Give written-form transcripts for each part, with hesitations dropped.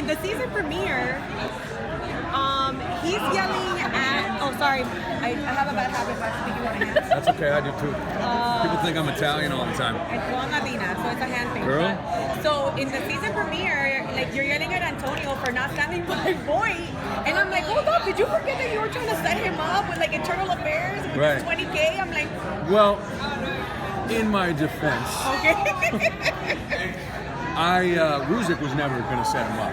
in the season premiere, he's yelling at. Oh, sorry, I have a bad habit of speaking with my hands. That's okay, I do too. People think I'm Italian all the time. Well, I'm Latina, so it's a hand thing. Girl? But, so in the season premiere, like you're yelling at Antonio for not standing by Voight, and I'm like, hold up, did you forget that you were trying to set him up with like internal affairs with Right. 20K? I'm like, Well, in my defense, okay. Ruzick was never going to set him up.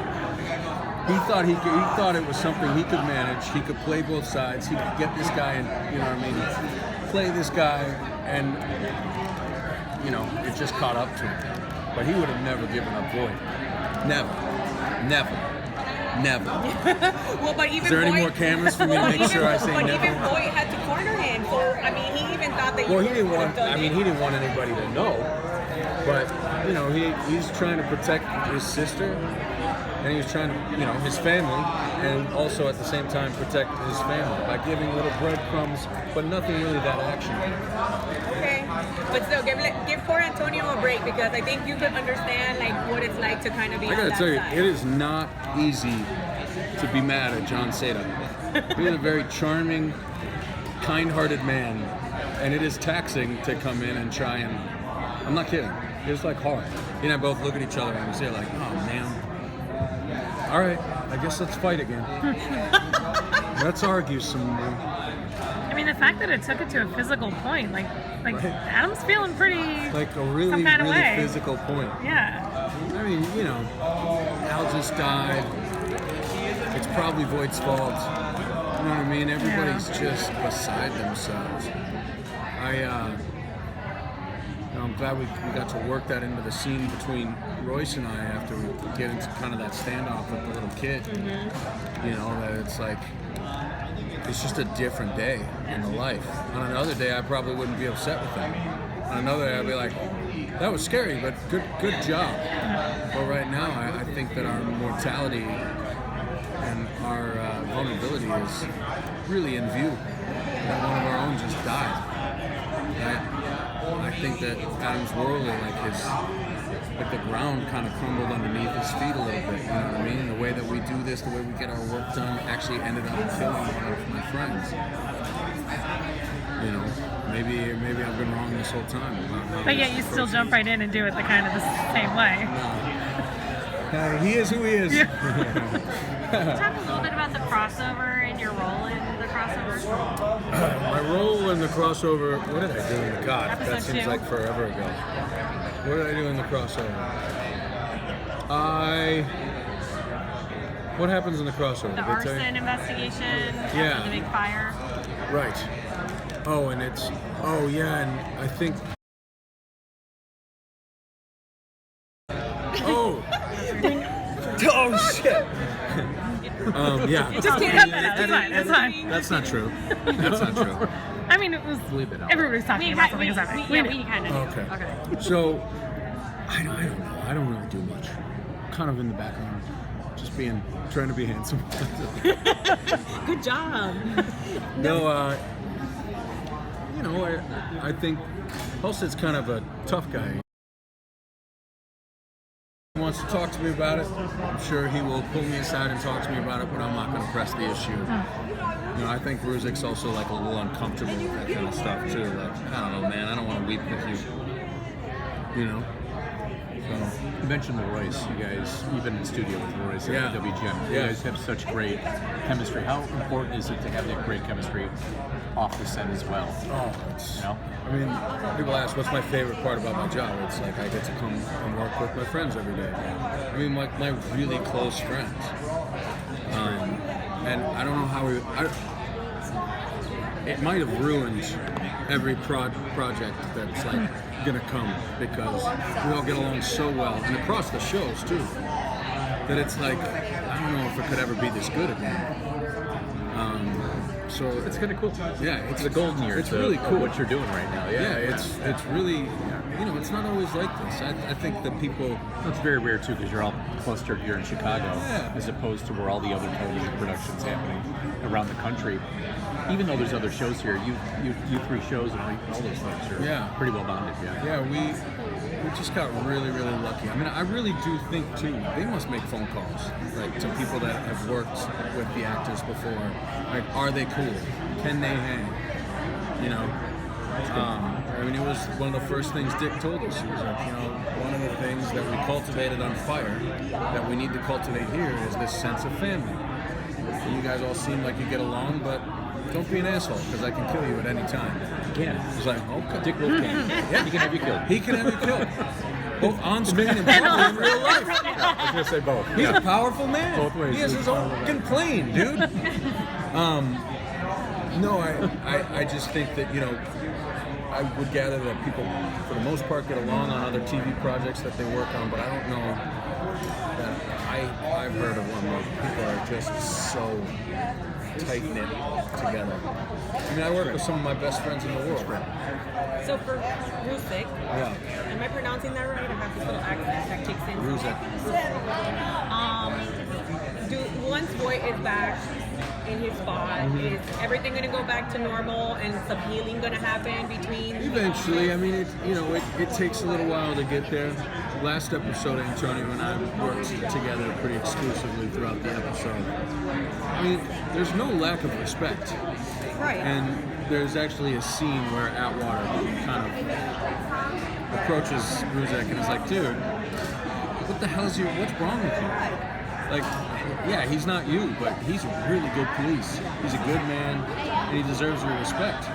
He thought it was something he could manage. He could play both sides. He could get this guy and, you know what I mean, play this guy, and, you know, it just caught up to him. But he would have never given up Voight. Never. Well, but even Is there any Voight- more cameras for me to make sure I say but never? even Voight had to corner him. So I mean, he even thought that. Well, you he didn't would have want. done I mean, it. he didn't want anybody to know. But you know, he's trying to protect his sister, and he was trying to, you know, his family, and also at the same time protect his family by giving little breadcrumbs, but nothing really that action. Okay, but still, give poor Antonio a break, because I think you could understand like what it's like to kind of be. I on gotta that tell you, side. it is not easy to be mad at John Seda. He's a very charming, kind-hearted man, and it is taxing to come in and try and. I'm not kidding. It's like hard. He and I both look at each other and we say like, "Oh man, all right, I guess let's fight again. Let's argue some more." I mean, the fact that it took it to a physical point, like Right. Adam's feeling pretty. Like a really, some kind of really way. physical point. Yeah. I mean, you know, Al just died. It's probably Voight's fault. You know what I mean? Everybody's just beside themselves. I'm glad we got to work that into the scene between Royce and I after we get into kind of that standoff with the little kid. Mm-hmm. You know, that it's like, it's just a different day in the life. On another day, I probably wouldn't be upset with him. On another day, I'd be like, that was scary, but good job. But right now, I think that our mortality and our vulnerability is really in view. That one of our own just died. I think that Adam's world, like the ground kind of crumbled underneath his feet a little bit. You know what I mean? The way that we do this, the way we get our work done, actually ended up killing one of my friends. You know, maybe I've been wrong this whole time. But yet you still jump right in and do it the kind of the same way. He is who he is. Yeah. Talk a little bit about the crossover and your role in the crossover. My role in the crossover, what did I do in the God? That Episode seems 2. like forever ago. What did I do in the crossover? What happens in the crossover? The Did I tell you? arson investigation Yeah. after the big fire. Right. Oh, and and I think. Oh. Oh shit. Yeah. Just keep cut that out. It's fine. It's fine. That's not true. That's not true. I mean, it was. Bleep it out. Everybody's talking about something. Exactly. We kind of Okay. do. Okay. So, I don't know. I don't really do much. Kind of in the background, just trying to be handsome. Good job. No, you know, I think Halstead's kind of a tough guy. He wants to talk to me about it. I'm sure he will pull me aside and talk to me about it, but I'm not going to press the issue. You know, I think Ruzick's also like a little uncomfortable with that kind of stuff too. Like, I don't know, man, I don't want to weep with you. You know? So, You mentioned the Royce. You guys, you've been in the studio with Royce Yeah. at WGN. You Yeah. guys have such great chemistry. How important is it to have that great chemistry off the set as well? oh, it's, You know? I mean, people ask, what's my favorite part about my job? It's like I get to come and work with my friends every day. I mean, like my really close friends. And I don't know how it might have ruined every project that's like gonna come, because we all get along so well, and across the shows too, that it's like, I don't know if it could ever be this good again. So It's kind of cool. yeah, It's the golden year. It's to really cool what you're doing right now. Yeah. Yeah, it's really, you know, it's not always like this. I think that people, It's very rare too, because you're all clustered here in Chicago, Yeah. as opposed to where all the other television productions happening around the country. Even though there's other shows here, you 3 shows and all those things are Yeah. pretty well bonded. Yeah. yeah, we just got really, really lucky. I mean, I really do think too. They must make phone calls, like to people that have worked with the actors before. Like, are they cool? Can they hang? You know. I mean, it was one of the first things Dick told us. He was like, you know, one of the things that we cultivated on Fire that we need to cultivate here is this sense of family. And you guys all seem like you get along, but don't be an asshole because I can kill you at any time. Yeah. He's like, okay. Dick Wolf can. Yeah, he can have you killed. He can have you killed. Both on screen and probably in real life. I was gonna say both. He's a powerful man. Both ways. He has his own fucking plane, dude. No, I just think that, you know, I would gather that people, for the most part, get along on other TV projects that they work on, but I don't know that I've heard of one where people are just so tight-knit together. I mean, I work with some of my best friends in the world. So for Rusik, Yeah. am I pronouncing that right? I have this little accent that kicks in. Ruzek. Once Voight is back in his spot, is everything going to go back to normal and some healing going to happen between? Eventually, I mean, it takes a little while to get there. Last episode, Antonio and I worked together pretty exclusively throughout the episode. I mean, there's no lack of respect. Right. And there's actually a scene where Atwater kind of approaches Ruzek and is like, dude, what the hell is what's wrong with you? Like, yeah, he's not you, but he's really good police. He's a good man, and he deserves your respect.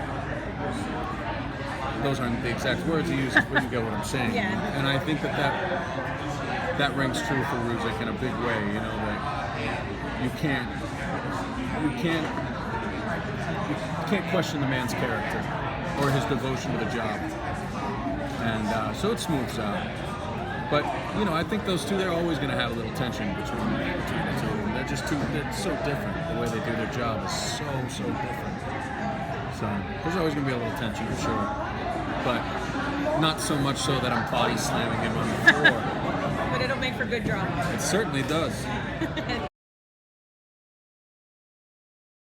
Those aren't the exact words he uses, but you get what I'm saying. Yeah. And I think that rings true for Ruzek in a big way. You know, that you can't question the man's character or his devotion to the job, and so it smooths out. But you know, I think those two, they're always going to have a little tension between the two of them. They're so different. The way they do their job is so different. So there's always going to be a little tension for sure, but not so much so that I'm body slamming him on the floor. But it'll make for good drama. It certainly does.